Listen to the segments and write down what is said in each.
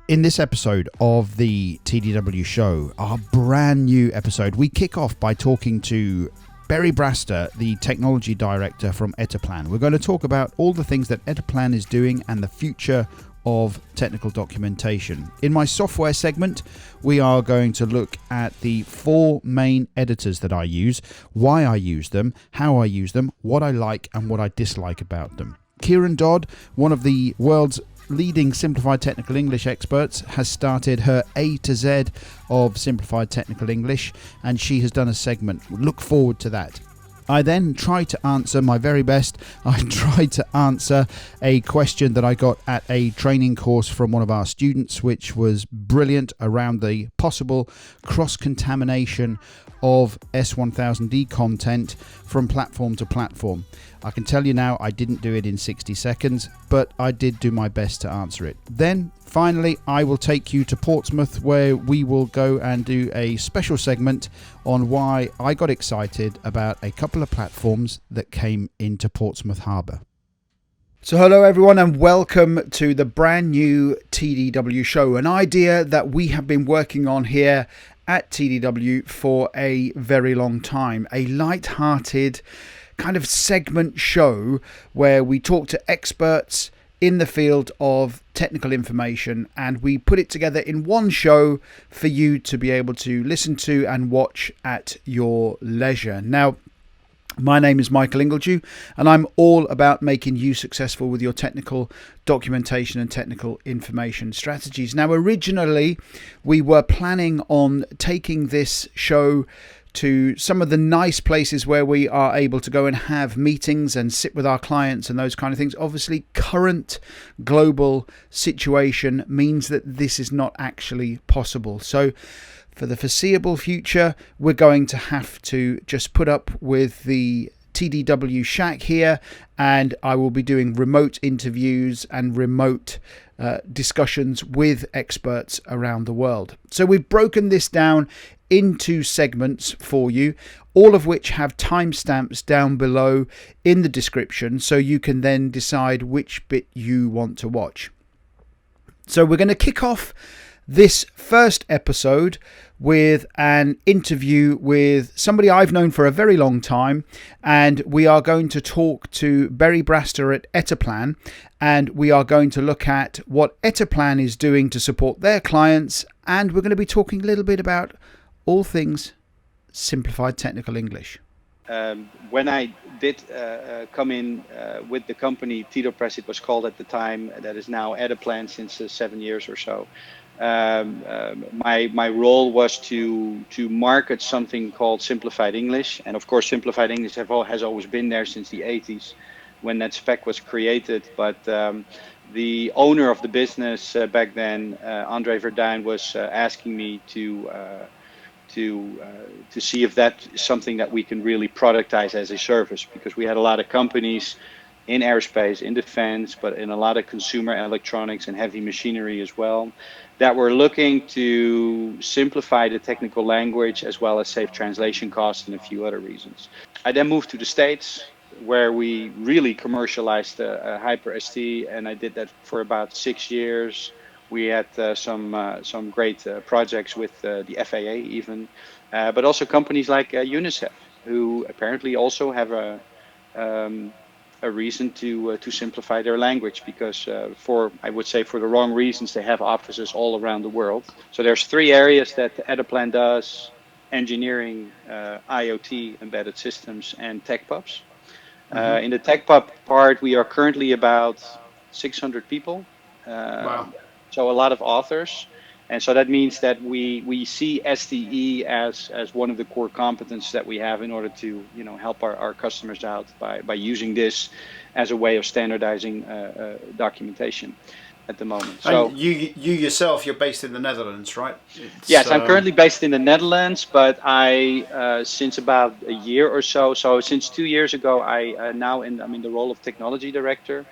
In this episode of the TDW-Show, our brand new episode, we kick off by talking to Braster, the technology director from Etteplan. We're going to talk about all the things that Etteplan is doing and the future of technical documentation. In my software segment, we are going to look at the 4 main editors that I use, why I use them, how I use them, what I like and what I dislike about them. Ciaran Dodd, one of the world's leading simplified technical English experts, has started her A2Z of simplified technical English, and she has done a segment. Look forward to that. I then try to answer my very best. I tried to answer a question that I got at a training course from one of our students, which was brilliant, around the possible cross-contamination of S1000D content from platform to platform. I can tell you now, I didn't do it in 60 seconds, but I did do my best to answer it. Then, finally, I will take you to Portsmouth, where we will go and do a special segment on why I got excited about a couple of platforms that came into Portsmouth Harbour. So hello everyone, and welcome to the brand new TDW show, an idea that we have been working on here at TDW for a very long time. A light-hearted kind of segment show where we talk to experts in the field of technical information, and we put it together in one show for you to be able to listen to and watch at your leisure. Now, my name is Michael Ingledew, and I'm all about making you successful with your technical documentation and technical information strategies. Now, originally, we were planning on taking this show to some of the nice places where we are able to go and have meetings and sit with our clients and those kind of things. Obviously, current global situation means that this is not actually possible. So for the foreseeable future, we're going to have to just put up with the TDW shack here, and I will be doing remote interviews and remote discussions with experts around the world. So we've broken this down into segments for you, all of which have timestamps down below in the description, so you can then decide which bit you want to watch. So we're going to kick off this first episode with an interview with somebody I've known for a very long time, and we are going to talk to Braster at Etteplan, and we are going to look at what Etteplan is doing to support their clients, and we're going to be talking a little bit about all things simplified technical English. When I did come in with the company, TDW, it was called at the time, that is now Etteplan since 7 years or so. My role was to market something called Simplified English, and of course Simplified English has always been there since the 80s when that spec was created, but the owner of the business back then, Andre Verdijn, was asking me to see if that is something that we can really productize as a service, because we had a lot of companies in aerospace, in defense, but in a lot of consumer electronics and heavy machinery as well, that were looking to simplify the technical language as well as save translation costs and a few other reasons. I then moved to the States, where we really commercialized Hyper ST, and I did that for about 6 years. We had some great projects with the FAA even, but also companies like UNICEF, who apparently also have a reason to simplify their language, because I would say for the wrong reasons, they have offices all around the world. So there's 3 areas that Etteplan does: engineering, IoT, embedded systems, and tech pubs. In the tech pub part, we are currently about 600 people. Wow. So a lot of authors, and so that means that we see STE as one of the core competences that we have in order to help our customers out by using this as a way of standardizing documentation at the moment. So and you yourself, you're based in the Netherlands, right? Yes, I'm currently based in the Netherlands, but I since about a year or so since 2 years ago, I'm in the role of technology director.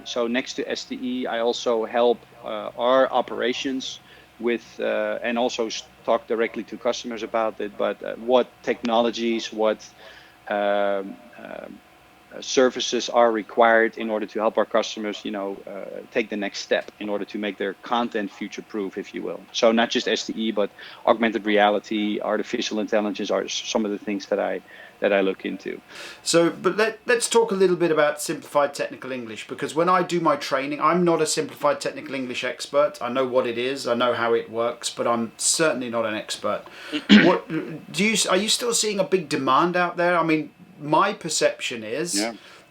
So next to STE, I also help our operations with, and also talk directly to customers about it, but what technologies, what services are required in order to help our customers, take the next step in order to make their content future-proof, if you will. So not just STE, but augmented reality, artificial intelligence are some of the things that I look into. So, but let's talk a little bit about simplified technical English, because when I do my training, I'm not a simplified technical English expert. I know what it is, I know how it works, but I'm certainly not an expert. Are you still seeing a big demand out there? I mean, my perception is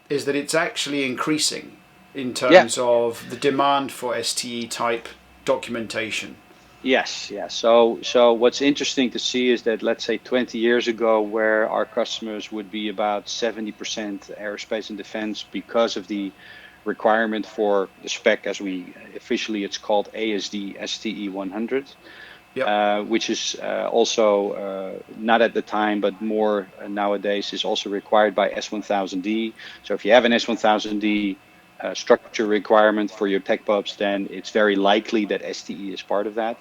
that it's actually increasing in terms of the demand for STE type documentation. Yes, yes. So what's interesting to see is that, let's say 20 years ago, where our customers would be about 70% aerospace and defense because of the requirement for the spec, as we officially it's called ASD STE 100. Which is also not at the time, but more nowadays is also required by S1000D. So if you have an S1000D structure requirement for your tech pubs, then it's very likely that STE is part of that.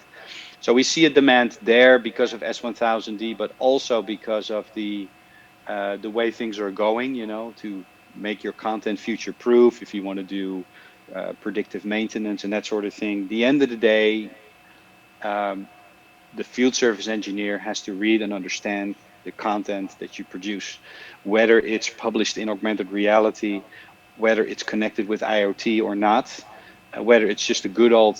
So we see a demand there because of S1000D, but also because of the way things are going, to make your content future proof if you want to do predictive maintenance and that sort of thing. The end of the day, the field service engineer has to read and understand the content that you produce, whether it's published in augmented reality, whether it's connected with IoT or not, whether it's just a good old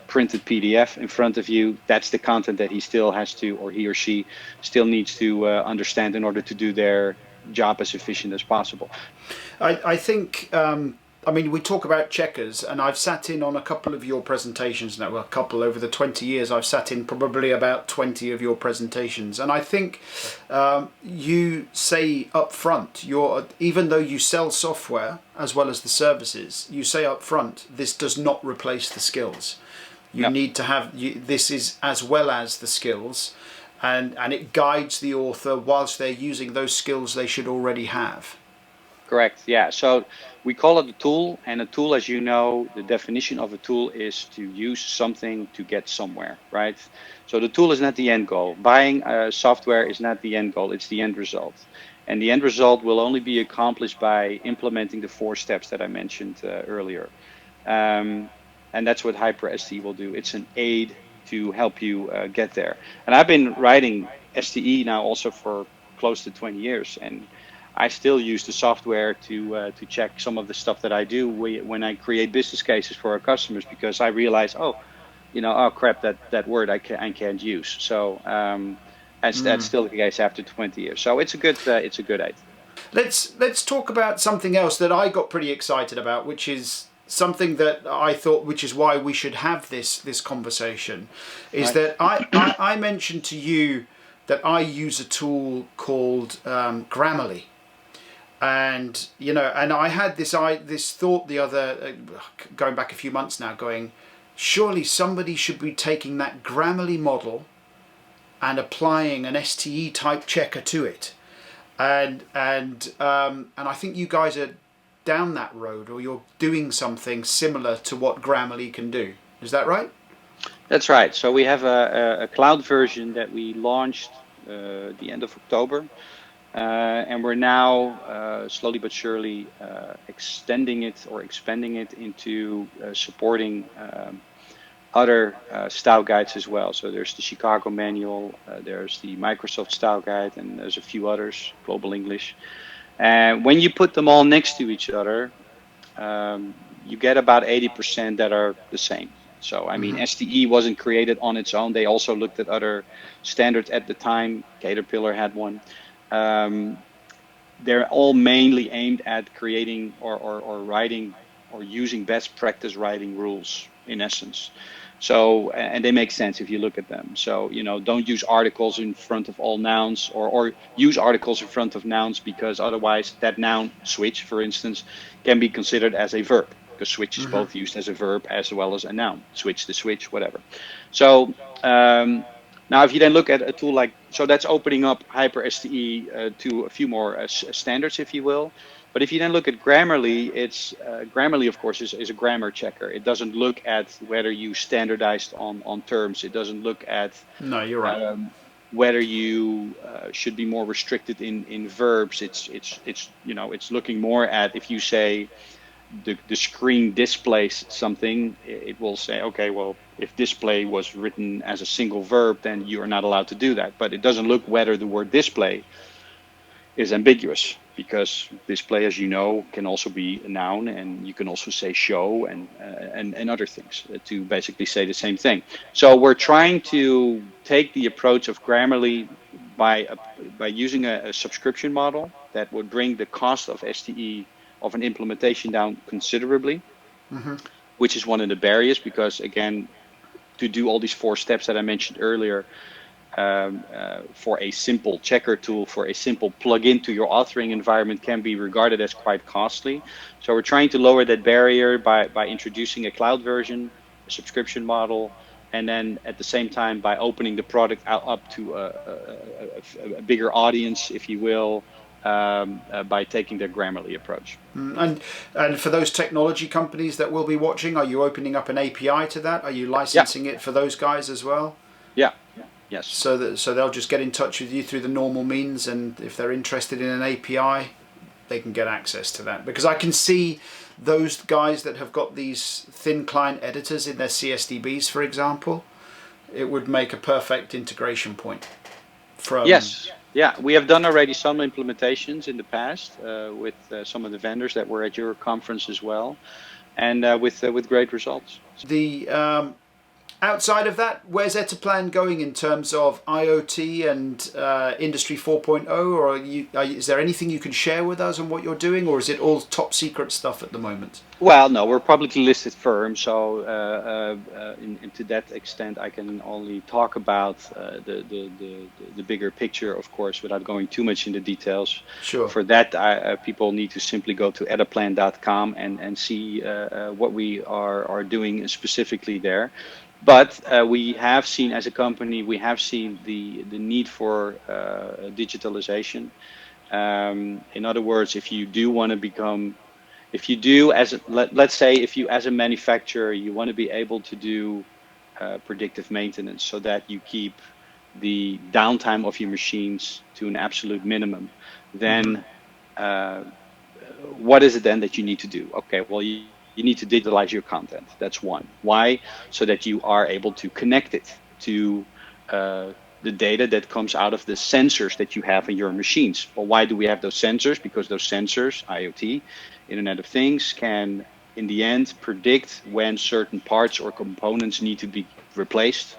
printed PDF in front of you. That's the content that he still has to, or he or she still needs to understand in order to do their job as efficient as possible. I think we talk about checkers, and I've sat in on a couple of your presentations now. Well, a couple over the 20 years. I've sat in probably about 20 of your presentations, and I think you say up front, even though you sell software as well as the services, you say up front, this does not replace the skills. You need to have this is as well as the skills, and it guides the author whilst they're using those skills they should already have. Correct. Yeah. So we call it a tool, and a tool, as you know, the definition of a tool is to use something to get somewhere, right? So the tool is not the end goal. Buying software is not the end goal. It's the end result. And the end result will only be accomplished by implementing the 4 steps that I mentioned earlier. And that's what Hyper STE will do. It's an aid to help you get there. And I've been writing STE now also for close to 20 years. And I still use the software to check some of the stuff that I do when I create business cases for our customers, because I realize, oh crap, that word I can't use. So that's still the case after 20 years. So it's a good aid. Let's talk about something else that I got pretty excited about, which is something that I thought, which is why we should have this conversation, is that I mentioned to you that I use a tool called Grammarly. And and I had this thought the other, going back a few months now, going, surely somebody should be taking that Grammarly model and applying an STE type checker to it, and I think you guys are down that road, or you're doing something similar to what Grammarly can do. Is that right? That's right. So we have a cloud version that we launched the end of October. And we're now slowly but surely extending it or expanding it into supporting other style guides as well. So there's the Chicago manual, there's the Microsoft style guide, and there's a few others, Global English. And when you put them all next to each other, you get about 80% that are the same. So, I mean, STE wasn't created on its own. They also looked at other standards at the time. Caterpillar had one. They're all mainly aimed at creating or writing or using best practice writing rules, in essence. So, and they make sense if you look at them. So, don't use articles in front of all nouns, or use articles in front of nouns, because otherwise that noun, switch, for instance, can be considered as a verb, because switch is both used as a verb as well as a noun. Switch the switch, whatever. So, now, if you then look at a tool like, so that's opening up Hyper STE to a few more standards, if you will. But if you then look at Grammarly, Grammarly, of course, is a grammar checker. It doesn't look at whether you standardized on terms. It doesn't look at. No, you're right. whether you should be more restricted in verbs. It's looking more at, if you say the screen displays something, it will say, okay, well, if display was written as a single verb, then you are not allowed to do that. But it doesn't look whether the word display is ambiguous, because display, as you know, can also be a noun, and you can also say show and other things to basically say the same thing. So we're trying to take the approach of Grammarly by using a subscription model that would bring the cost of STE of an implementation down considerably, which is one of the barriers, because again, to do all these 4 steps that I mentioned earlier, for a simple checker tool, for a simple plug-in to your authoring environment, can be regarded as quite costly. So we're trying to lower that barrier by introducing a cloud version, a subscription model, and then at the same time by opening the product up to a bigger audience, if you will, by taking the Grammarly approach. And for those technology companies that will be watching, are you opening up an API to that? Are you licensing it for those guys as well? Yeah. Yes. So they'll just get in touch with you through the normal means, and if they're interested in an API, they can get access to that. Because I can see those guys that have got these thin client editors in their CSDBs, for example, it would make a perfect integration point. Yes. Yeah, we have done already some implementations in the past with some of the vendors that were at your conference as well, and with great results. Outside of that, where's Etteplan going in terms of IoT and Industry 4.0? Or is there anything you can share with us on what you're doing, or is it all top secret stuff at the moment? Well, no, we're a publicly listed firm, so to that extent, I can only talk about the bigger picture, of course, without going too much into details. Sure. For that, people need to simply go to etteplan.com and see what we are doing specifically there. But we have seen, as a company, we have seen the need for digitalization. In other words, if you do want to become, let's say, if you as a manufacturer, you want to be able to do predictive maintenance so that you keep the downtime of your machines to an absolute minimum, then what is it then that you need to do? Okay, well, you need to digitalize your content. That's one. Why? So that you are able to connect it to the data that comes out of the sensors that you have in your machines. Well, why do we have those sensors? Because those sensors, IoT, Internet of Things, can in the end predict when certain parts or components need to be replaced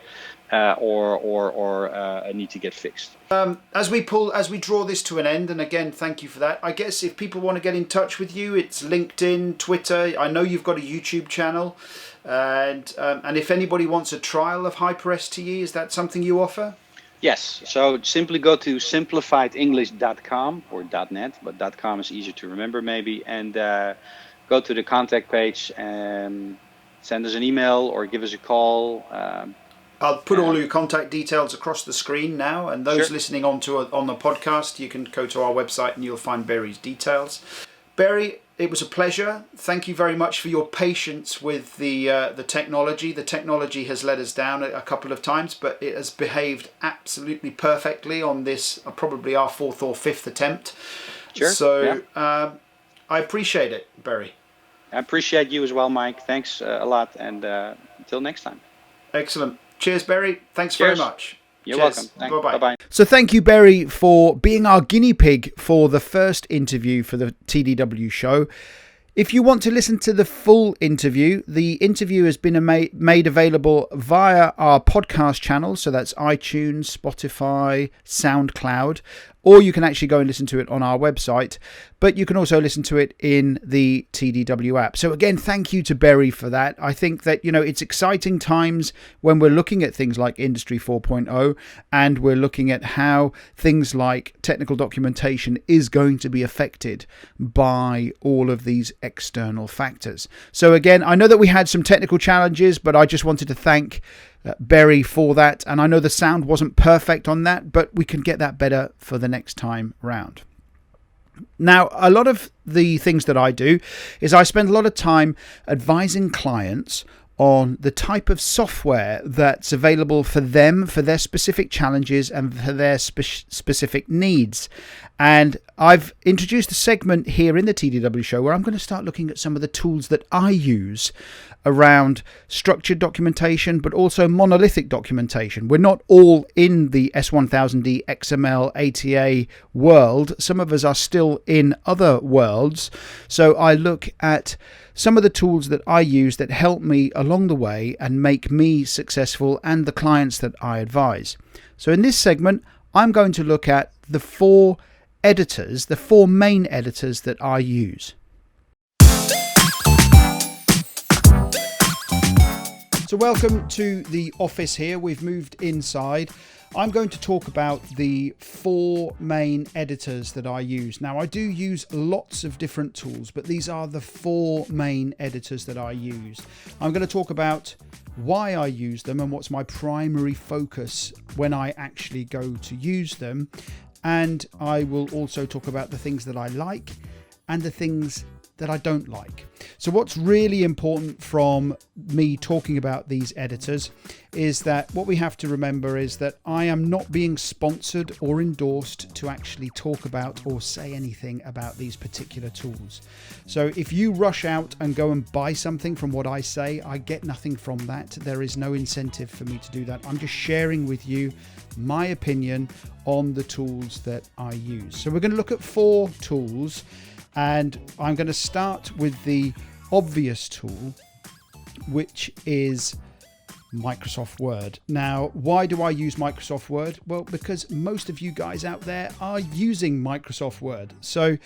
or need to get fixed. As we draw this to an end, and again, thank you for that. I guess if people want to get in touch with you, it's LinkedIn, Twitter. I know you've got a YouTube channel, and if anybody wants a trial of HyperSTE, is that something you offer? Yes. So simply go to simplifiedenglish.com or .net, but .com is easier to remember maybe, and go to the contact page and send us an email or give us a call. I'll put all your contact details across the screen now, and those listening on the podcast, you can go to our website and you'll find Barry's details. Barry, it was a pleasure. Thank you very much for your patience with the technology. The technology has let us down a couple of times, but it has behaved absolutely perfectly on this, probably our 4th or 5th attempt. Sure. So I appreciate it, Barry. I appreciate you as well, Mike. Thanks a lot, and until next time. Excellent. Cheers, Barry. Thanks very much. You're welcome. Bye-bye. Bye-bye. So thank you, Barry, for being our guinea pig for the first interview for the TDW show. If you want to listen to the full interview, the interview has been made available via our podcast channel. So that's iTunes, Spotify, SoundCloud, or you can actually go and listen to it on our website. But you can also listen to it in the TDW app. So again, thank you to Barry for that. I think that, it's exciting times when we're looking at things like Industry 4.0, and we're looking at how things like technical documentation is going to be affected by all of these external factors. So again, I know that we had some technical challenges, but I just wanted to thank Barry for that. And I know the sound wasn't perfect on that, but we can get that better for the next time round. Now, a lot of the things that I do is I spend a lot of time advising clients on the type of software that's available for them, for their specific challenges and for their specific needs. And I've introduced a segment here in the TDW show where I'm going to start looking at some of the tools that I use around structured documentation, but also monolithic documentation. We're not all in the S1000D XML ATA world. Some of us are still in other worlds. So I look at some of the tools that I use that help me along the way and make me successful and the clients that I advise. So in this segment, I'm going to look at the four editors, the four main editors that I use. So welcome to the office here. We've moved inside. I'm going to talk about the four main editors that I use. Now, I do use lots of different tools, but these are the four main editors that I use. I'm going to talk about why I use them and what's my primary focus when I actually go to use them. And I will also talk about the things that I like and the things that I don't like. So what's really important from me talking about these editors is that what we have to remember is that I am not being sponsored or endorsed to actually talk about or say anything about these particular tools. So if you rush out and go and buy something from what I say, I get nothing from that. There is no incentive for me to do that. I'm just sharing with you my opinion on the tools that I use. So we're going to look at four tools. And I'm going to start with the obvious tool, which is Microsoft Word. Now, why do I use Microsoft Word? Well, because most of you guys out there are using Microsoft Word. So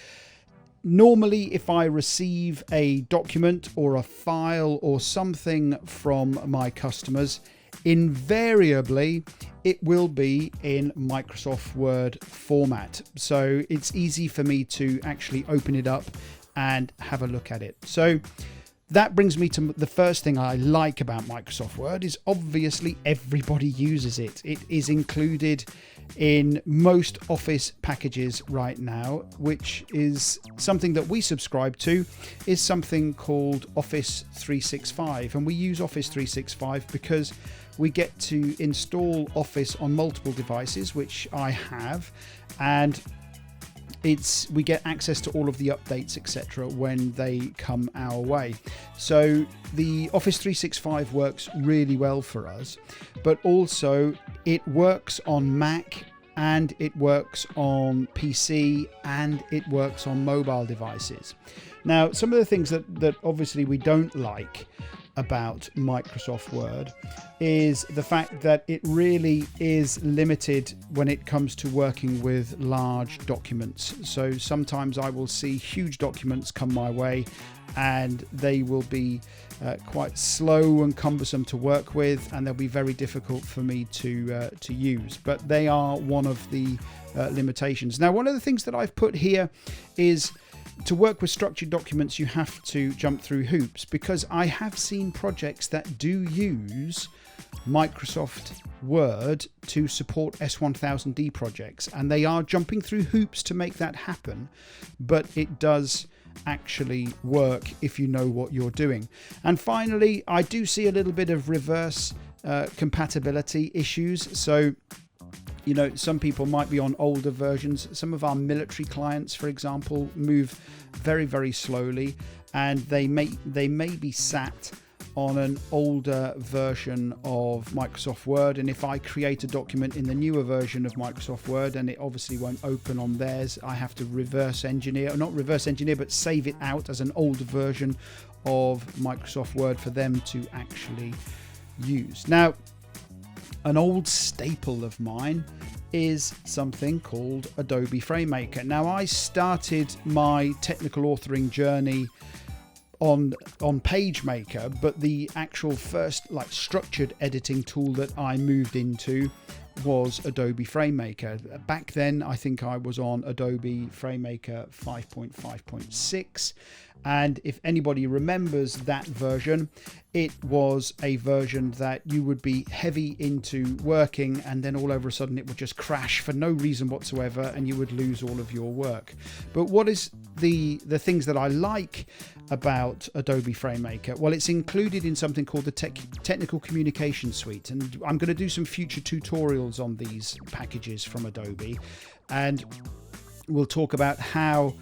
normally, if I receive a document or a file or something from my customers, invariably it will be in Microsoft Word format. So it's easy for me to actually open it up and have a look at it. So that brings me to the first thing I like about Microsoft Word is obviously everybody uses it. It is included in most Office packages right now, which is something that we subscribe to, is something called Office 365. And we use Office 365 because we get to install Office on multiple devices, which I have, and we get access to all of the updates, etc., when they come our way. So the Office 365 works really well for us, but also it works on Mac and it works on PC and it works on mobile devices. Now, some of the things that obviously we don't like about Microsoft Word is the fact that it really is limited when it comes to working with large documents. So sometimes I will see huge documents come my way and they will be quite slow and cumbersome to work with, and they'll be very difficult for me to use. But they are one of the limitations. Now, one of the things that I've put here is to work with structured documents, you have to jump through hoops, because I have seen projects that do use Microsoft Word to support S1000D projects, and they are jumping through hoops to make that happen, but it does actually work if you know what you're doing. And finally, I do see a little bit of reverse compatibility issues. So you know, some people might be on older versions. Some of our military clients, for example, move very, very slowly, and they may be sat on an older version of Microsoft Word. And if I create a document in the newer version of Microsoft Word and it obviously won't open on theirs, I have to but save it out as an older version of Microsoft Word for them to actually use. Now, an old staple of mine is something called Adobe FrameMaker. Now, I started my technical authoring journey on PageMaker, but the actual first structured editing tool that I moved into was Adobe FrameMaker. Back then, I think I was on Adobe FrameMaker 5.5.6. And if anybody remembers that version, it was a version that you would be heavy into working, and then all over a sudden it would just crash for no reason whatsoever, and you would lose all of your work. But what is the things that I like about Adobe FrameMaker? Well, it's included in something called the Technical Communication Suite, and I'm going to do some future tutorials on these packages from Adobe, and we'll talk about how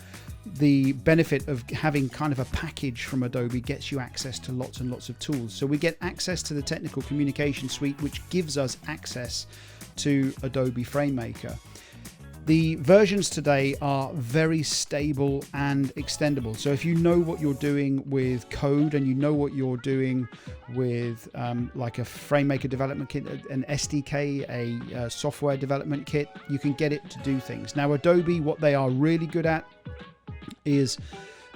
the benefit of having kind of a package from Adobe gets you access to lots and lots of tools. So we get access to the Technical Communication Suite, which gives us access to Adobe FrameMaker. The versions today are very stable and extendable. So if you know what you're doing with code, and you know what you're doing with like a FrameMaker development kit, an SDK, a software development kit, you can get it to do things. Now, Adobe, what they are really good at is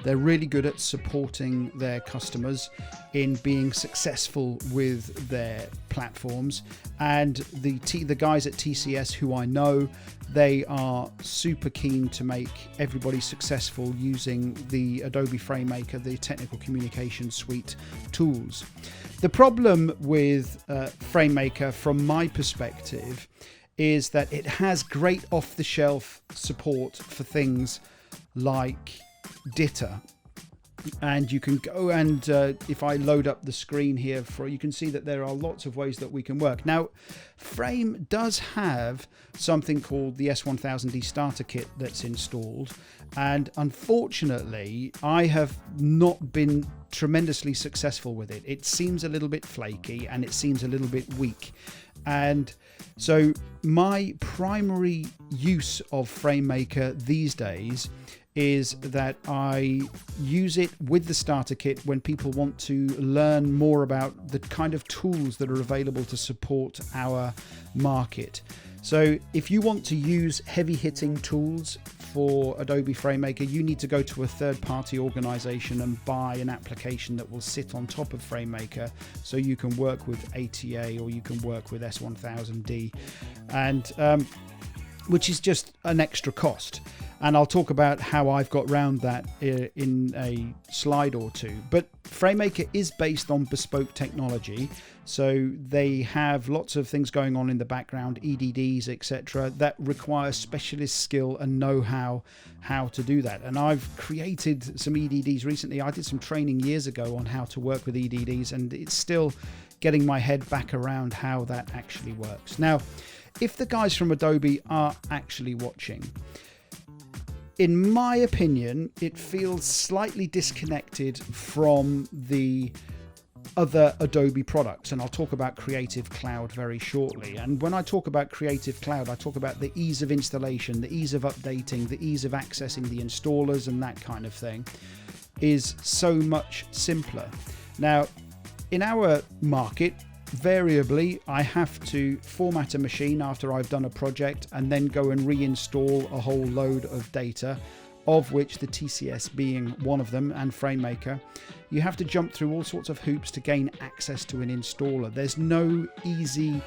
they're really good at supporting their customers in being successful with their platforms. And the guys at TCS, who I know, they are super keen to make everybody successful using the Adobe FrameMaker, the Technical Communication Suite tools. The problem with FrameMaker, from my perspective, is that it has great off-the-shelf support for things like Data, and you can go and if I load up the screen here, you can see that there are lots of ways that we can work. Now, Frame does have something called the S1000D starter kit that's installed, and unfortunately I have not been tremendously successful with it. It seems a little bit flaky, and it seems a little bit weak. And so my primary use of FrameMaker these days is that I use it with the starter kit when people want to learn more about the kind of tools that are available to support our market. So if you want to use heavy hitting tools for Adobe FrameMaker, you need to go to a third-party organization and buy an application that will sit on top of FrameMaker, so you can work with ATA or you can work with S1000D, and which is just an extra cost. And I'll talk about how I've got around that in a slide or two. But FrameMaker is based on bespoke technology, so they have lots of things going on in the background, EDDs, etc., that require specialist skill and know-how to do that. And I've created some EDDs recently. I did some training years ago on how to work with EDDs, and it's still getting my head back around how that actually works. Now, if the guys from Adobe are actually watching, in my opinion, it feels slightly disconnected from the other Adobe products, and I'll talk about Creative Cloud very shortly. And when I talk about Creative Cloud, I talk about the ease of installation, the ease of updating, the ease of accessing the installers, and that kind of thing is so much simpler. Now, in our market, variably, I have to format a machine after I've done a project and then go and reinstall a whole load of data, of which the TCS being one of them, and FrameMaker. You have to jump through all sorts of hoops to gain access to an installer. There's no easy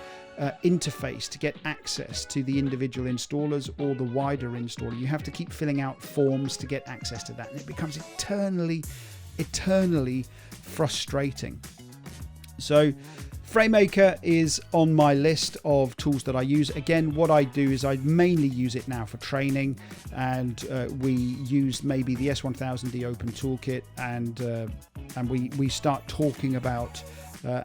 interface to get access to the individual installers or the wider installer. You have to keep filling out forms to get access to that, and it becomes eternally frustrating. So FrameMaker is on my list of tools that I use. Again, what I do is I mainly use it now for training, and we use maybe the S1000D Open Toolkit, and we start talking about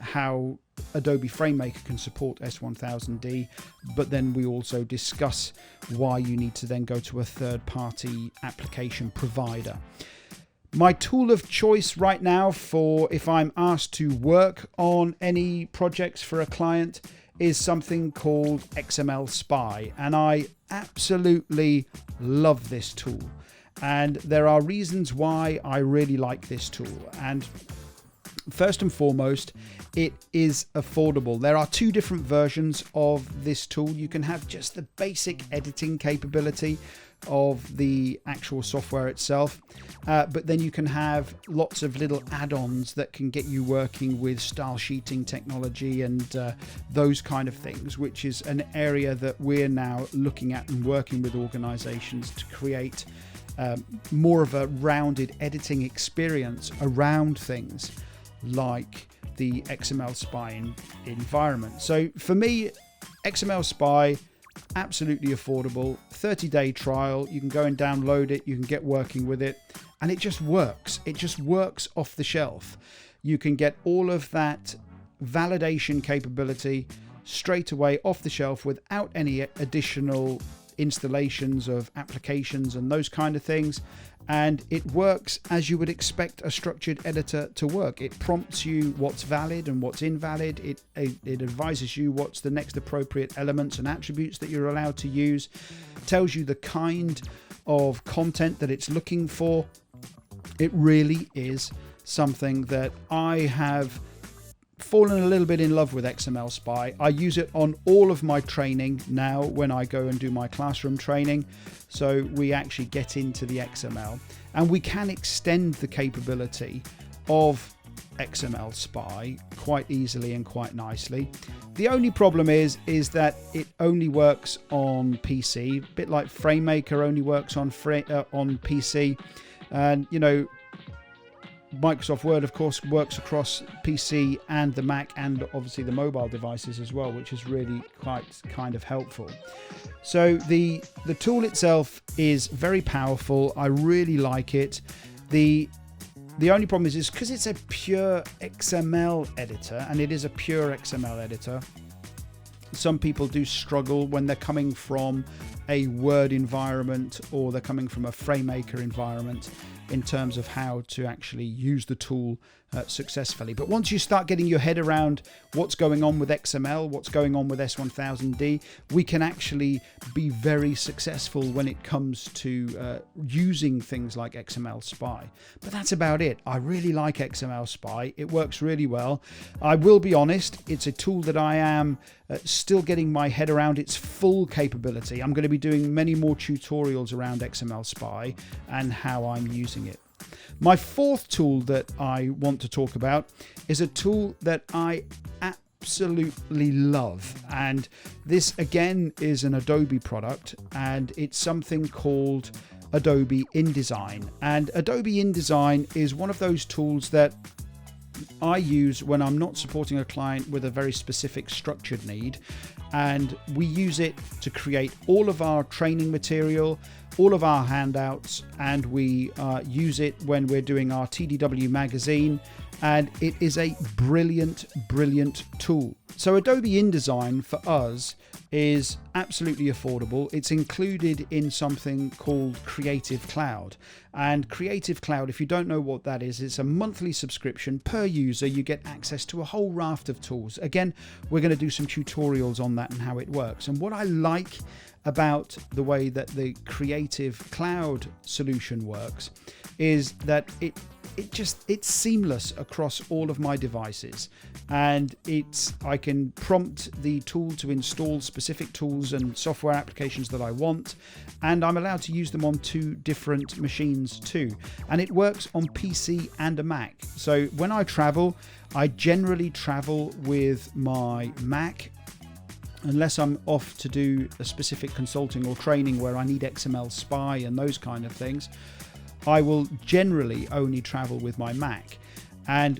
how Adobe FrameMaker can support S1000D, but then we also discuss why you need to then go to a third-party application provider. My tool of choice right now for if I'm asked to work on any projects for a client is something called XML Spy, and I absolutely love this tool. And there are reasons why I really like this tool. And First and foremost, it is affordable. There are two different versions of this tool. You can have just the basic editing capability of the actual software itself, but then you can have lots of little add-ons that can get you working with style sheeting technology and those kind of things, which is an area that we're now looking at and working with organizations to create more of a rounded editing experience around things like the XML Spy environment. So for me, XML Spy, absolutely affordable, 30-day trial. You can go and download it, you can get working with it, and it just works. It just works off the shelf. You can get all of that validation capability straight away off the shelf without any additional installations of applications and those kind of things, and it works as you would expect a structured editor to work. It prompts you what's valid and what's invalid. It advises you what's the next appropriate elements and attributes that you're allowed to use, tells you the kind of content that it's looking for. It really is something that I have fallen a little bit in love with. XML Spy. I use it on all of my training now when I go and do my classroom training. So we actually get into the XML and we can extend the capability of XML Spy quite easily and quite nicely. The only problem is that it only works on PC, a bit like FrameMaker only works on PC, and you know, Microsoft Word, of course, works across PC and the Mac and obviously the mobile devices as well, which is really quite kind of helpful. So the tool itself is very powerful. I really like it. The only problem is because it's a pure XML editor, and it is a pure XML editor, some people do struggle when they're coming from a Word environment or they're coming from a FrameMaker environment in terms of how to actually use the tool successfully. But once you start getting your head around what's going on with XML, what's going on with S1000D, we can actually be very successful when it comes to using things like XML Spy. But that's about it. I really like XML Spy. It works really well. I will be honest, it's a tool that I am still getting my head around its full capability. I'm going to be doing many more tutorials around XML Spy and how I'm using it. My fourth tool that I want to talk about is a tool that I absolutely love, and this again is an Adobe product, and it's something called Adobe InDesign. And Adobe InDesign is one of those tools that I use when I'm not supporting a client with a very specific structured need, and we use it to create all of our training material, all of our handouts, and we use it when we're doing our TDW magazine, and it is a brilliant tool. So Adobe InDesign for us is absolutely affordable. It's included in something called Creative Cloud, and Creative Cloud, if you don't know what that is, it's a monthly subscription per user. You get access to a whole raft of tools. Again, we're going to do some tutorials on that and how it works. And what I like about the way that the Creative Cloud solution works is that it's seamless across all of my devices, and I can prompt the tool to install specific tools and software applications that I want, and I'm allowed to use them on 2 different machines too, and it works on PC and a Mac. So when I travel, I generally travel with my Mac, unless I'm off to do a specific consulting or training where I need XML Spy and those kind of things. I will generally only travel with my Mac, and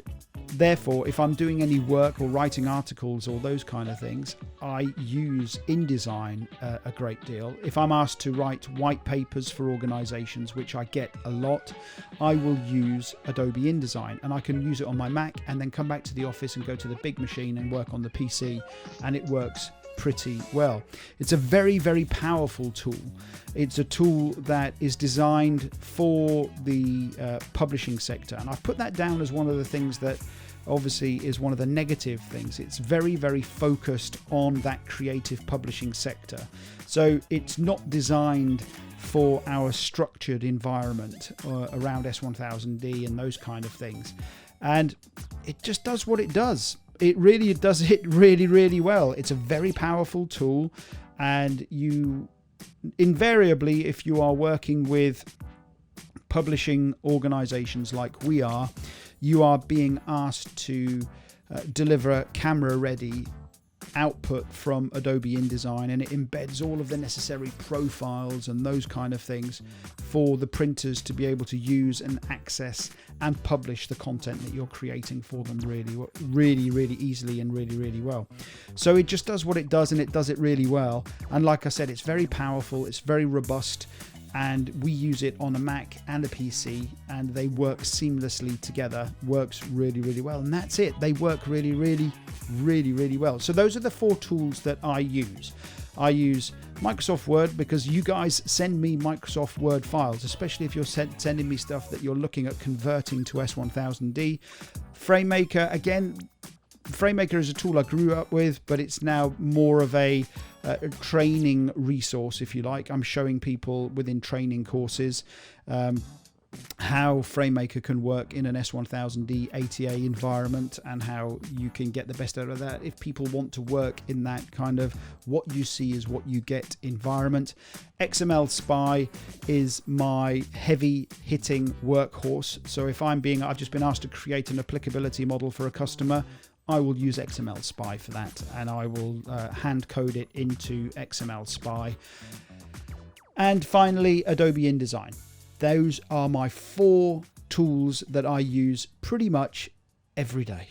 therefore if I'm doing any work or writing articles or those kind of things, I use InDesign a great deal. If I'm asked to write white papers for organizations, which I get a lot, I will use Adobe InDesign, and I can use it on my Mac and then come back to the office and go to the big machine and work on the PC, and it works pretty well. It's a very powerful tool. It's a tool that is designed for the publishing sector, and I've put that down as one of the things that obviously is one of the negative things. It's very focused on that creative publishing sector, so it's not designed for our structured environment around S1000D and those kind of things. and it just does what it does. It really does it really, really well. It's a very powerful tool, and you invariably, if you are working with publishing organizations like we are, you are being asked to deliver camera ready output from Adobe InDesign, and it embeds all of the necessary profiles and those kind of things for the printers to be able to use and access and publish the content that you're creating for them really easily and really well. So it just does what it does, and it does it really well. And like I said, it's very powerful, it's very robust, and we use it on a Mac and a PC, and they work seamlessly together. Works really well, and that's it. They work really well. So those are the 4 tools that I use. I use Microsoft Word because you guys send me Microsoft Word files, especially if you're sending me stuff that you're looking at converting to S1000D. FrameMaker, again, FrameMaker is a tool I grew up with, but it's now more of a training resource, if you like. I'm showing people within training courses how FrameMaker can work in an S1000D ATA environment, and how you can get the best out of that if people want to work in that kind of what you see is what you get environment. XML Spy is my heavy hitting workhorse. So if I've just been asked to create an applicability model for a customer, I will use XML Spy for that, and I will hand code it into XML Spy. And finally, Adobe InDesign. Those are my 4 tools that I use pretty much every day.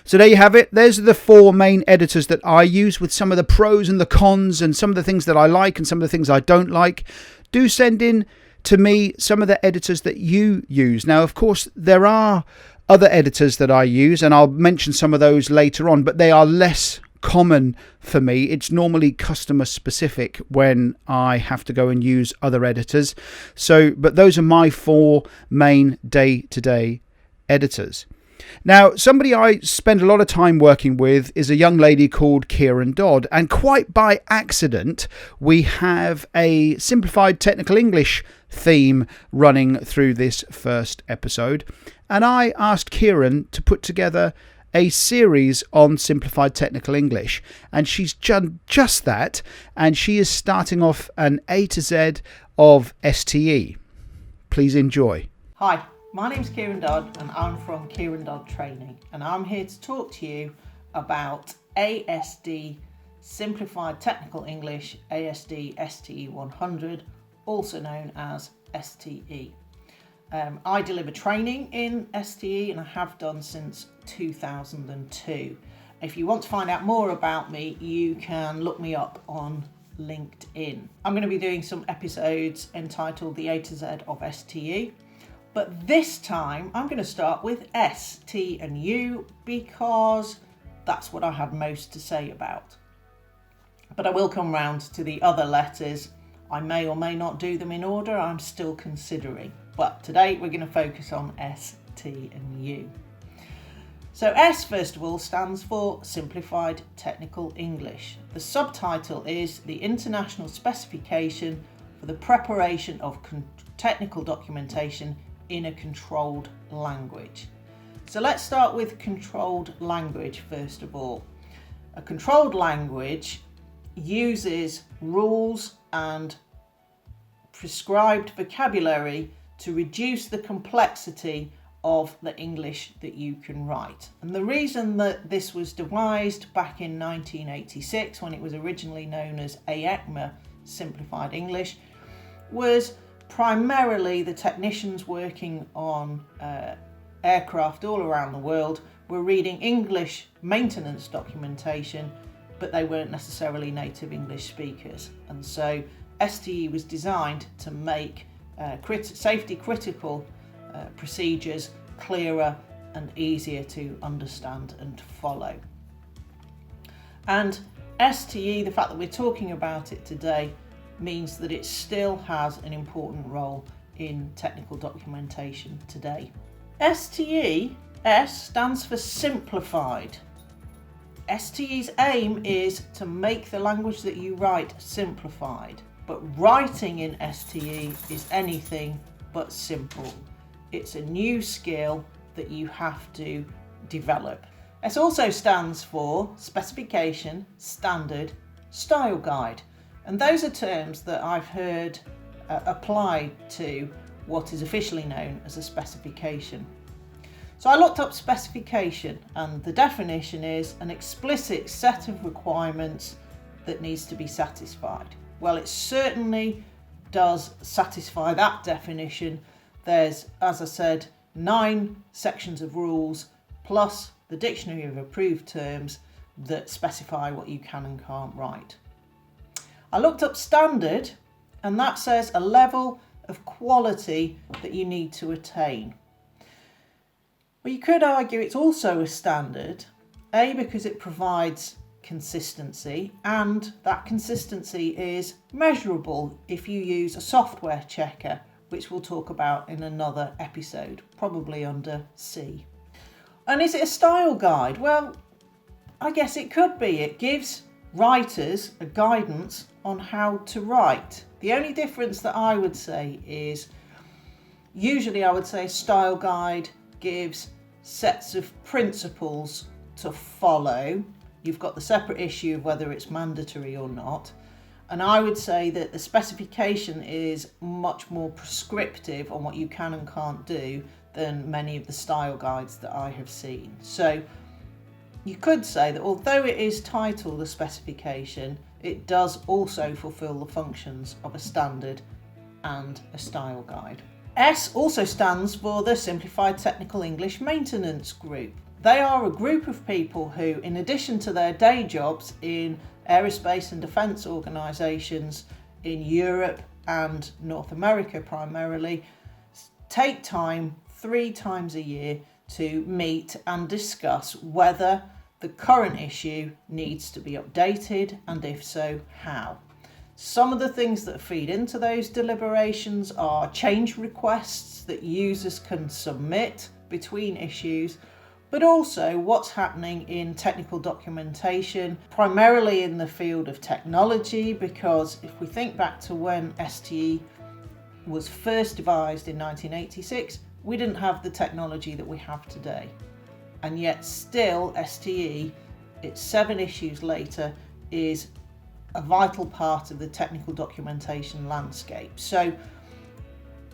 So there you have it. Those are the 4 main editors that I use, with some of the pros and the cons, and some of the things that I like and some of the things I don't like. Do send in to me some of the editors that you use. Now, of course, there are other editors that I use, and I'll mention some of those later on, but they are less common for me. It's normally customer specific when I have to go and use other editors. But those are my 4 main day-to-day editors. Now, somebody I spend a lot of time working with is a young lady called Ciaran Dodd, and quite by accident, we have a simplified technical English theme running through this first episode. And I asked Ciaran to put together a series on simplified technical English, and she's done just that, and she is starting off an A2Z of STE. Please enjoy. Hi, my name's Ciaran Dodd, and I'm from Ciaran Dodd Training, and I'm here to talk to you about ASD Simplified Technical English, ASD STE 100, also known as STE. I deliver training in STE, and I have done since 2002. If you want to find out more about me, you can look me up on LinkedIn. I'm going to be doing some episodes entitled the A2Z of STE, but this time I'm going to start with S, T and U, because that's what I have most to say about. But I will come round to the other letters. I may or may not do them in order, I'm still considering. But today we're going to focus on S, T and U. So S, first of all, stands for Simplified Technical English. The subtitle is the International Specification for the Preparation of Technical Documentation in a Controlled Language. So let's start with controlled language first of all. A controlled language uses rules and prescribed vocabulary to reduce the complexity of the English that you can write. And the reason that this was devised back in 1986, when it was originally known as AECMA Simplified English, was primarily the technicians working on aircraft all around the world were reading English maintenance documentation, but they weren't necessarily native English speakers. And so STE was designed to make safety critical procedures clearer and easier to understand and follow. And STE, the fact that we're talking about it today, means that it still has an important role in technical documentation today. STE, S, stands for simplified. STE's aim is to make the language that you write simplified, but writing in STE is anything but simple. It's a new skill that you have to develop. S also stands for Specification, Standard, Style Guide, and those are terms that I've heard applied to what is officially known as a specification. So I looked up specification, and the definition is an explicit set of requirements that needs to be satisfied. Well, it certainly does satisfy that definition. There's, as I said, 9 sections of rules plus the dictionary of approved terms that specify what you can and can't write. I looked up standard, and that says a level of quality that you need to attain. Well, you could argue it's also a standard, A, because it provides consistency, and that consistency is measurable if you use a software checker, which we'll talk about in another episode, probably under C. And is it a style guide? Well, I guess it could be. It gives writers a guidance on how to write. The only difference that I would say is, usually I would say a style guide gives sets of principles to follow. You've got the separate issue of whether it's mandatory or not. And I would say that the specification is much more prescriptive on what you can and can't do than many of the style guides that I have seen. So you could say that although it is titled a specification, it does also fulfill the functions of a standard and a style guide. S also stands for the Simplified Technical English Maintenance Group. They are a group of people who, in addition to their day jobs in aerospace and defence organisations in Europe and North America primarily, take time 3 times a year to meet and discuss whether the current issue needs to be updated, and if so, how. Some of the things that feed into those deliberations are change requests that users can submit between issues, but also what's happening in technical documentation, primarily in the field of technology, because if we think back to when STE was first devised in 1986, we didn't have the technology that we have today. And yet still STE, it's 7 issues later, is a vital part of the technical documentation landscape. So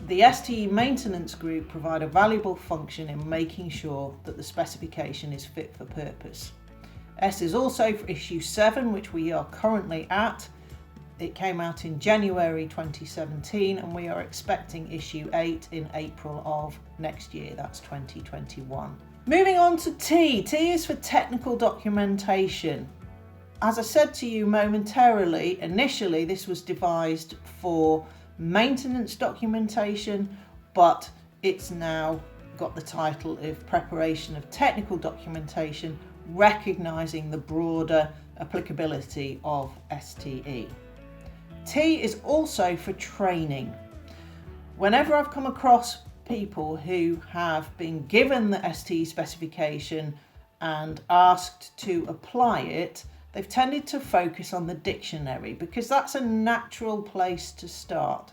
the STE maintenance group provide a valuable function in making sure that the specification is fit for purpose. S is also for issue 7, which we are currently at. It came out in January 2017, and we are expecting issue 8 in April of next year, that's 2021. Moving on to T. T is for technical documentation. As I said to you momentarily, initially this was devised for maintenance documentation, but it's now got the title of preparation of technical documentation, recognising the broader applicability of STE. T is also for training. Whenever I've come across people who have been given the STE specification and asked to apply it, they've tended to focus on the dictionary because that's a natural place to start.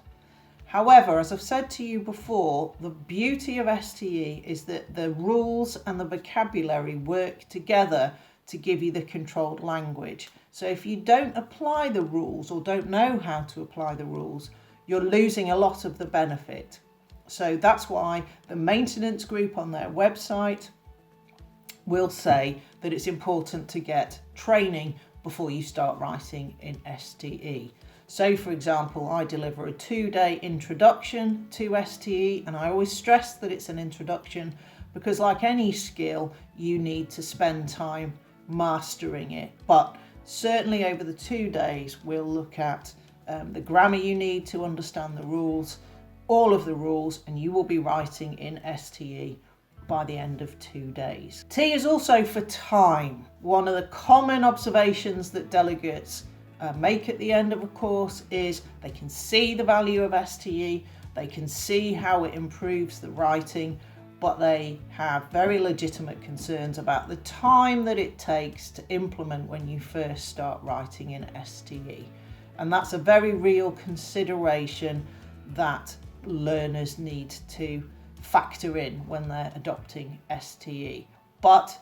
However, as I've said to you before, the beauty of STE is that the rules and the vocabulary work together to give you the controlled language. So if you don't apply the rules or don't know how to apply the rules, you're losing a lot of the benefit. So that's why the maintenance group on their website will say that it's important to get training before you start writing in STE. So for example, I deliver a 2-day introduction to STE, and I always stress that it's an introduction because like any skill, you need to spend time mastering it. But certainly over the 2 days, we'll look at the grammar you need to understand the rules, all of the rules, and you will be writing in STE by the end of 2 days. T is also for time. One of the common observations that delegates make at the end of a course is they can see the value of STE, they can see how it improves the writing, but they have very legitimate concerns about the time that it takes to implement when you first start writing in STE. And that's a very real consideration that learners need to factor in when they're adopting STE. But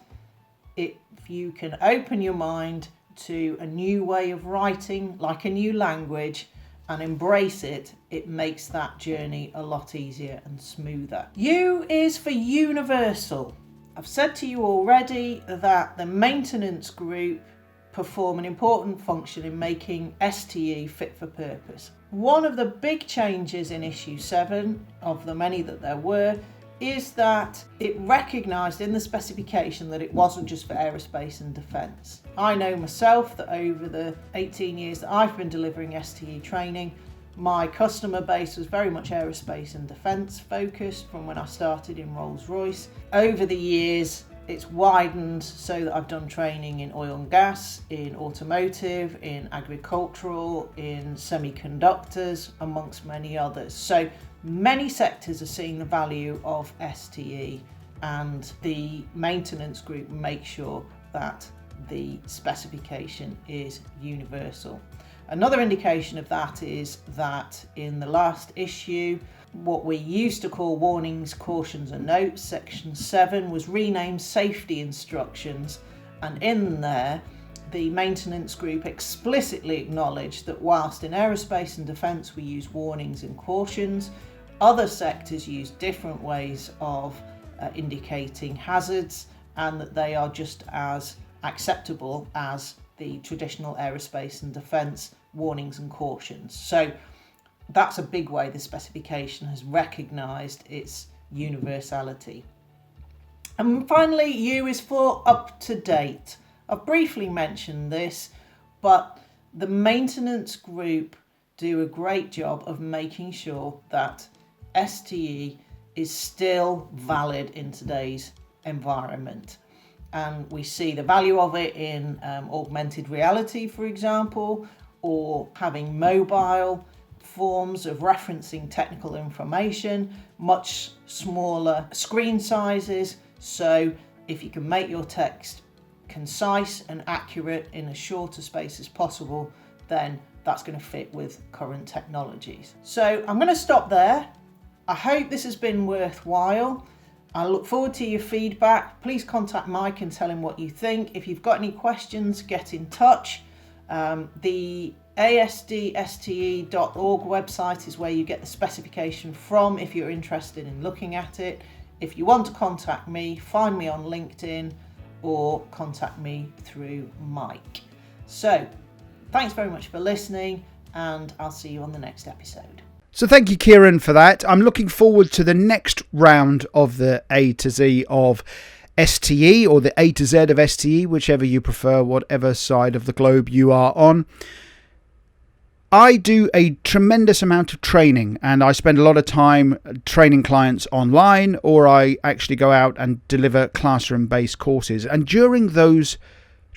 if you can open your mind to a new way of writing, like a new language, and embrace it, it makes that journey a lot easier and smoother. U is for universal. I've said to you already that the maintenance group perform an important function in making STE fit for purpose. One of the big changes in issue 7, of the many that there were, is that it recognised in the specification that it wasn't just for aerospace and defence. I know myself that over the 18 years that I've been delivering STE training, my customer base was very much aerospace and defence focused from when I started in Rolls-Royce. Over the years, it's widened so that I've done training in oil and gas, in automotive, in agricultural, in semiconductors, amongst many others. So many sectors are seeing the value of STE, and the maintenance group makes sure that the specification is universal. Another indication of that is that in the last issue, what we used to call warnings, cautions and notes, section 7 was renamed safety instructions, and in there the maintenance group explicitly acknowledged that whilst in aerospace and defence we use warnings and cautions, other sectors use different ways of indicating hazards, and that they are just as acceptable as the traditional aerospace and defence warnings and cautions. So that's a big way the specification has recognised its universality. And finally, U is for up to date. I've briefly mentioned this, but the maintenance group do a great job of making sure that STE is still valid in today's environment. And we see the value of it in augmented reality, for example, or having mobile forms of referencing technical information, much smaller screen sizes. So if you can make your text concise and accurate in as short a space as possible, then that's going to fit with current technologies. So I'm going to stop there. I hope this has been worthwhile. I look forward to your feedback. Please contact Mike and tell him what you think. If you've got any questions, get in touch. The ASDSTE.org website is where you get the specification from if you're interested in looking at it. If you want to contact me, find me on LinkedIn or contact me through Mike. So, thanks very much for listening, and I'll see you on the next episode. So thank you, Ciaran, for that. I'm looking forward to the next round of the A to Z of STE, or the A to Z of STE, whichever you prefer, whatever side of the globe you are on. I do a tremendous amount of training, and I spend a lot of time training clients online, or I actually go out and deliver classroom-based courses. And during those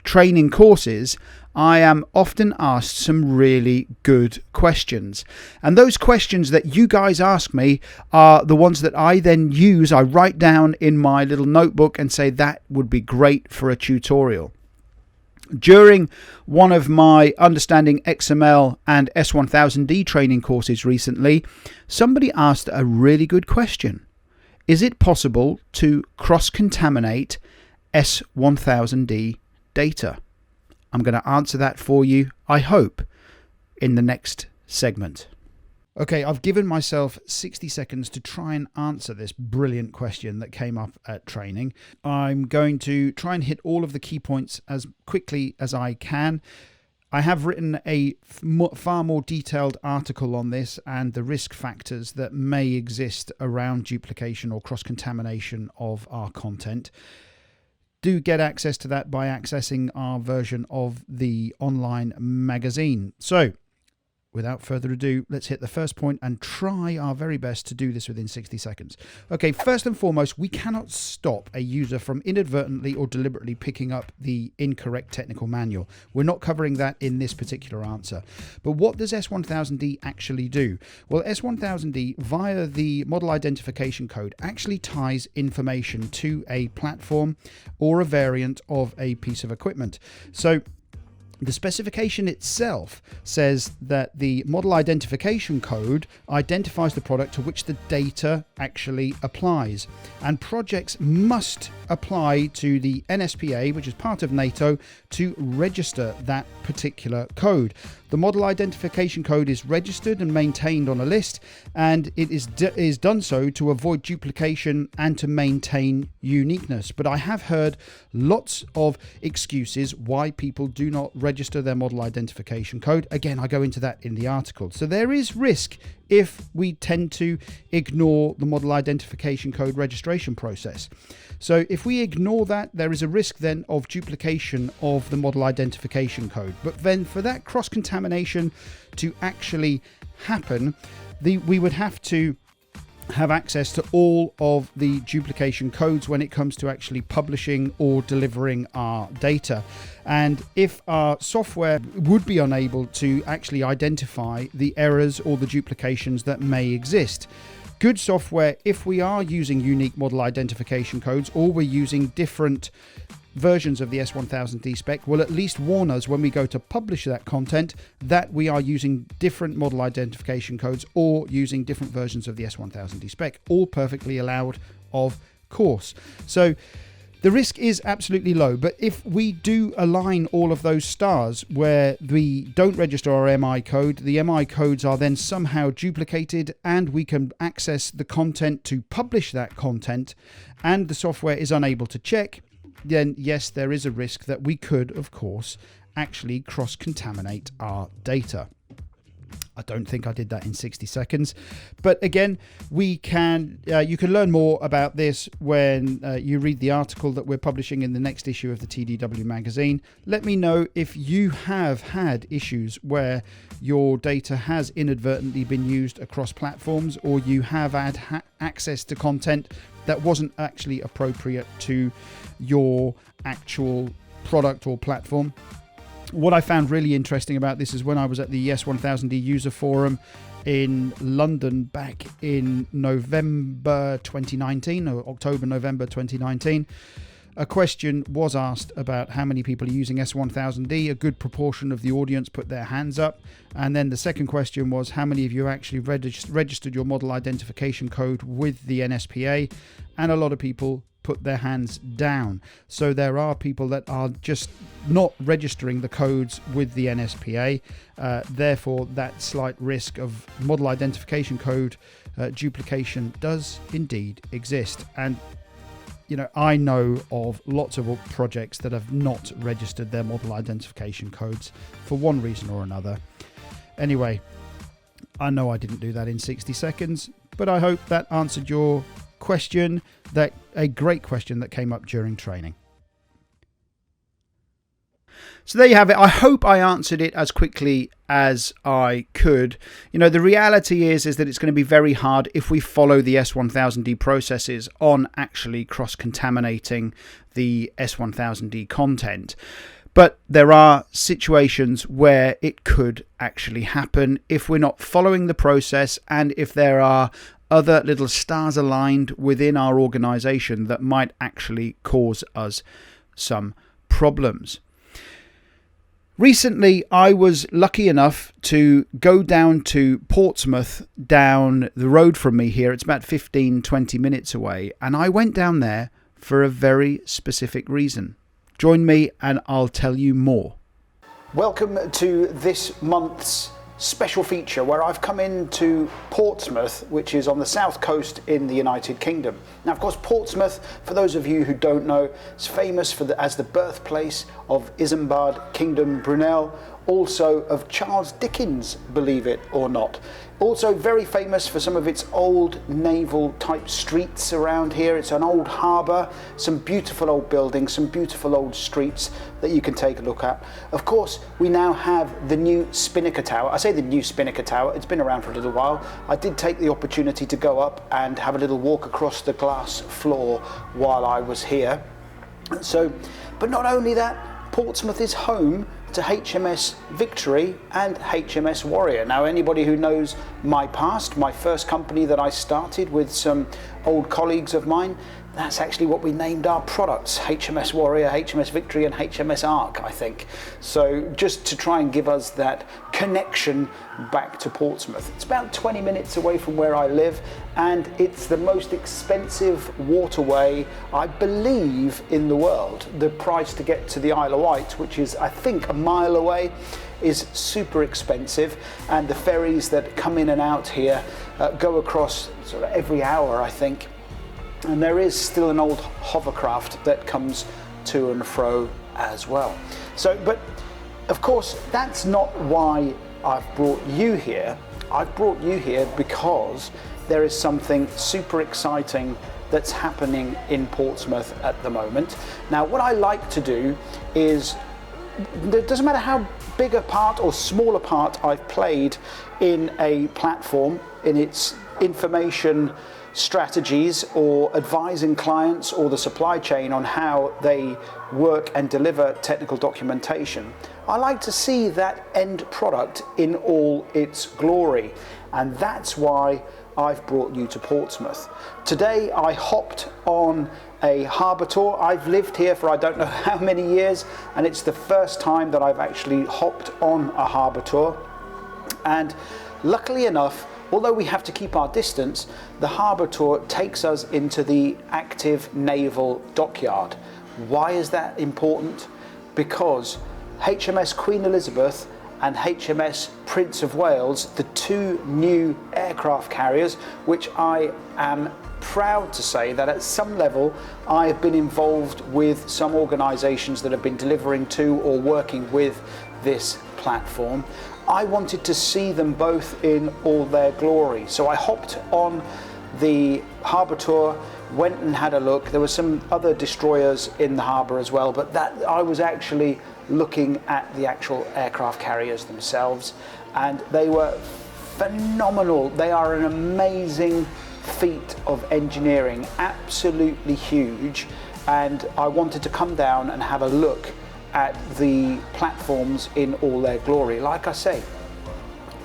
training courses, I am often asked some really good questions. And those questions that you guys ask me are the ones that I then use. I write down in my little notebook and say that would be great for a tutorial. During one of my Understanding XML and S1000D training courses recently, somebody asked a really good question. Is it possible to cross-contaminate S1000D data? I'm going to answer that for you, I hope, in the next segment. Okay, I've given myself 60 seconds to try and answer this brilliant question that came up at training. I'm going to try and hit all of the key points as quickly as I can. I have written a far more detailed article on this and the risk factors that may exist around duplication or cross-contamination of our content. Do get access to that by accessing our version of the online magazine. So, without further ado, let's hit the first point and try our very best to do this within 60 seconds. Okay, first and foremost, we cannot stop a user from inadvertently or deliberately picking up the incorrect technical manual. We're not covering that in this particular answer. But what does S1000D actually do? Well, S1000D, via the model identification code, actually ties information to a platform or a variant of a piece of equipment. So, The specification itself says that the model identification code identifies the product to which the data actually applies, and projects must apply to the NSPA, which is part of NATO, to register that particular code. The model identification code is registered and maintained on a list, and it is done so to avoid duplication and to maintain uniqueness. But I have heard lots of excuses why people do not register their model identification code. Again, I go into that in the article. So there is risk if we tend to ignore the model identification code registration process. So if we ignore that, there is a risk then of duplication of the model identification code. But then for that cross-contamination to actually happen, we would have to have access to all of the duplication codes when it comes to actually publishing or delivering our data. And if our software would be unable to actually identify the errors or the duplications that may exist. Good software, if we are using unique model identification codes or we're using different versions of the S1000D spec, will at least warn us when we go to publish that content that we are using different model identification codes or using different versions of the S1000D spec, all perfectly allowed, of course. So the risk is absolutely low, but if we do align all of those stars where we don't register our MI code, the MI codes are then somehow duplicated and we can access the content to publish that content and the software is unable to check, then yes, there is a risk that we could, of course, actually cross-contaminate our data. I don't think I did that in 60 seconds. But again, you can learn more about this when you read the article that we're publishing in the next issue of the TDW magazine. Let me know if you have had issues where your data has inadvertently been used across platforms, or you have had access to content that wasn't actually appropriate to your actual product or platform. What I found really interesting about this is when I was at the S1000D user forum in London back in November 2019, or October, November 2019, a question was asked about how many people are using S1000D. A good proportion of the audience put their hands up. And then the second question was how many of you actually registered your model identification code with the NSPA, and a lot of people put their hands down. So there are people that are just not registering the codes with the NSPA. Therefore, that slight risk of model identification code duplication does indeed exist. And you know, I know of lots of projects that have not registered their model identification codes for one reason or another. Anyway, I know I didn't do that in 60 seconds, but I hope that answered your question, that a great question that came up during training. So there you have it. I hope I answered it as quickly as I could. You know, the reality is that it's going to be very hard if we follow the S1000D processes on actually cross-contaminating the S1000D content. But there are situations where it could actually happen if we're not following the process, and if there are other little stars aligned within our organization that might actually cause us some problems. Recently, I was lucky enough to go down to Portsmouth, down the road from me here. It's about 15-20 minutes away. And I went down there for a very specific reason. Join me and I'll tell you more. Welcome to this month's special feature where I've come into Portsmouth, which is on the south coast in the United Kingdom. Now, of course, Portsmouth, for those of you who don't know, is famous as the birthplace of Isambard Kingdom Brunel, also of Charles Dickens, believe it or not. Also very famous for some of its old naval type streets around here. It's an old harbour, some beautiful old buildings, some beautiful old streets that you can take a look at. Of course, we now have the new Spinnaker Tower. I say the new Spinnaker Tower, it's been around for a little while. I did take the opportunity to go up and have a little walk across the glass floor while I was here. So, but not only that, Portsmouth is home to HMS Victory and HMS Warrior. Now, anybody who knows my past, my first company that I started with some old colleagues of mine, that's actually what we named our products: HMS Warrior, HMS Victory and HMS Ark, I think. So just to try and give us that connection back to Portsmouth. It's about 20 minutes away from where I live, and it's the most expensive waterway, I believe, in the world. The price to get to the Isle of Wight, which is I think a mile away, is super expensive, and the ferries that come in and out here go across sort of every hour, I think. And there is still an old hovercraft that comes to and fro as well. So, but of course, that's not why I've brought you here. I've brought you here because there is something super exciting that's happening in Portsmouth at the moment. Now, what I like to do is, it doesn't matter how big a part or small a part I've played in a platform, in its information strategies or advising clients or the supply chain on how they work and deliver technical documentation. I like to see that end product in all its glory, and that's why I've brought you to Portsmouth. Today I hopped on a harbour tour. I've lived here for I don't know how many years, and it's the first time that I've actually hopped on a harbour tour. And luckily enough, although we have to keep our distance, the harbour tour takes us into the active naval dockyard. Why is that important? Because HMS Queen Elizabeth and HMS Prince of Wales, the two new aircraft carriers, which I am proud to say that at some level I have been involved with some organisations that have been delivering to or working with this platform. I wanted to see them both in all their glory. So I hopped on the harbour tour, went and had a look. There were some other destroyers in the harbour as well, but that I was actually looking at the actual aircraft carriers themselves, and they were phenomenal. They are an amazing feat of engineering, absolutely huge, and I wanted to come down and have a look at the platforms in all their glory. Like I say,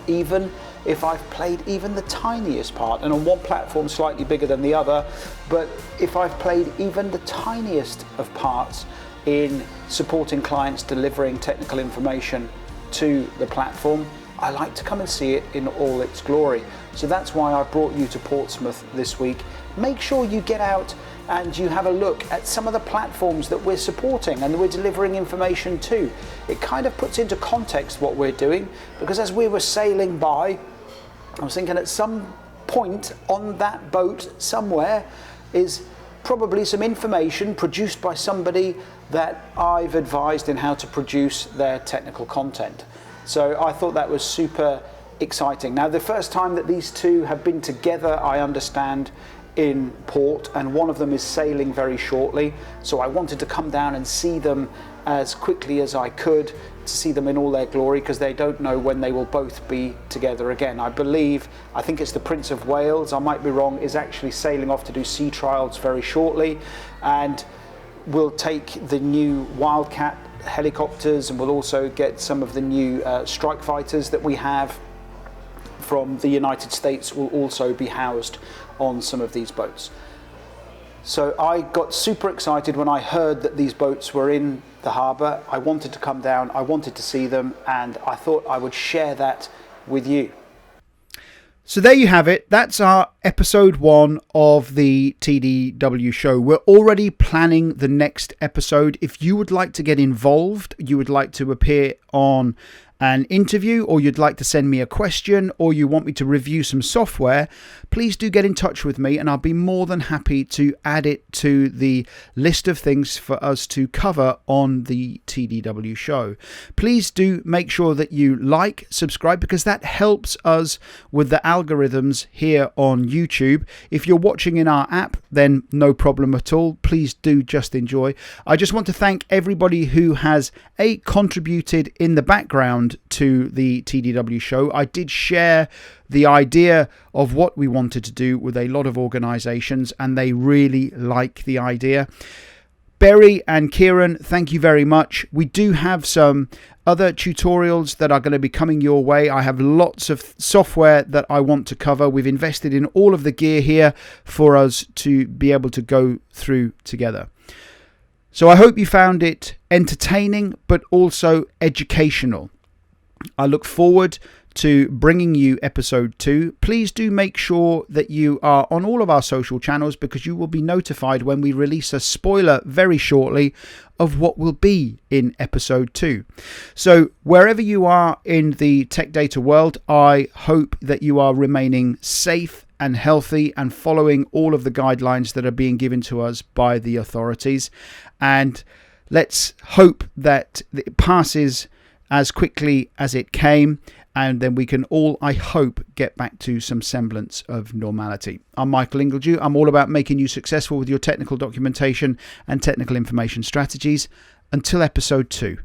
even if I've played even the tiniest part, and on one platform slightly bigger than the other, but if I've played even the tiniest of parts in supporting clients delivering technical information to the platform, I like to come and see it in all its glory. So that's why I brought you to Portsmouth this week. Make sure you get out and you have a look at some of the platforms that we're supporting and that we're delivering information to. It kind of puts into context what we're doing, because as we were sailing by, I was thinking at some point on that boat somewhere is probably some information produced by somebody that I've advised in how to produce their technical content. So I thought that was super exciting. Now, the first time that these two have been together, I understand, in port, and one of them is sailing very shortly, so I wanted to come down and see them as quickly as I could, to see them in all their glory, because they don't know when they will both be together again. I think it's the Prince of Wales, I might be wrong, is actually sailing off to do sea trials very shortly, and we'll take the new Wildcat helicopters, and we'll also get some of the new strike fighters that we have from the United States will also be housed on some of these boats. So I got super excited when I heard that these boats were in the harbour. I wanted to come down, I wanted to see them, and I thought I would share that with you. So there you have it. That's our episode 1 of the TDW show. We're already planning the next episode. If you would like to get involved, you would like to appear on an interview, or you'd like to send me a question, or you want me to review some software, please do get in touch with me and I'll be more than happy to add it to the list of things for us to cover on the TDW show. Please do make sure that you like, subscribe, because that helps us with the algorithms here on YouTube. If you're watching in our app, then no problem at all. Please do just enjoy. I just want to thank everybody who has contributed in the background to the TDW show. I did share the idea of what we wanted to do with a lot of organizations, and they really like the idea. Barry and Ciaran, thank you very much. We do have some other tutorials that are going to be coming your way. I have lots of software that I want to cover. We've invested in all of the gear here for us to be able to go through together. So I hope you found it entertaining, but also educational. I look forward to bringing you episode 2. Please do make sure that you are on all of our social channels, because you will be notified when we release a spoiler very shortly of what will be in episode 2. So wherever you are in the tech data world, I hope that you are remaining safe and healthy and following all of the guidelines that are being given to us by the authorities. And let's hope that it passes as quickly as it came, and then we can all, I hope, get back to some semblance of normality. I'm Michael Ingledew. I'm all about making you successful with your technical documentation and technical information strategies. Until episode 2.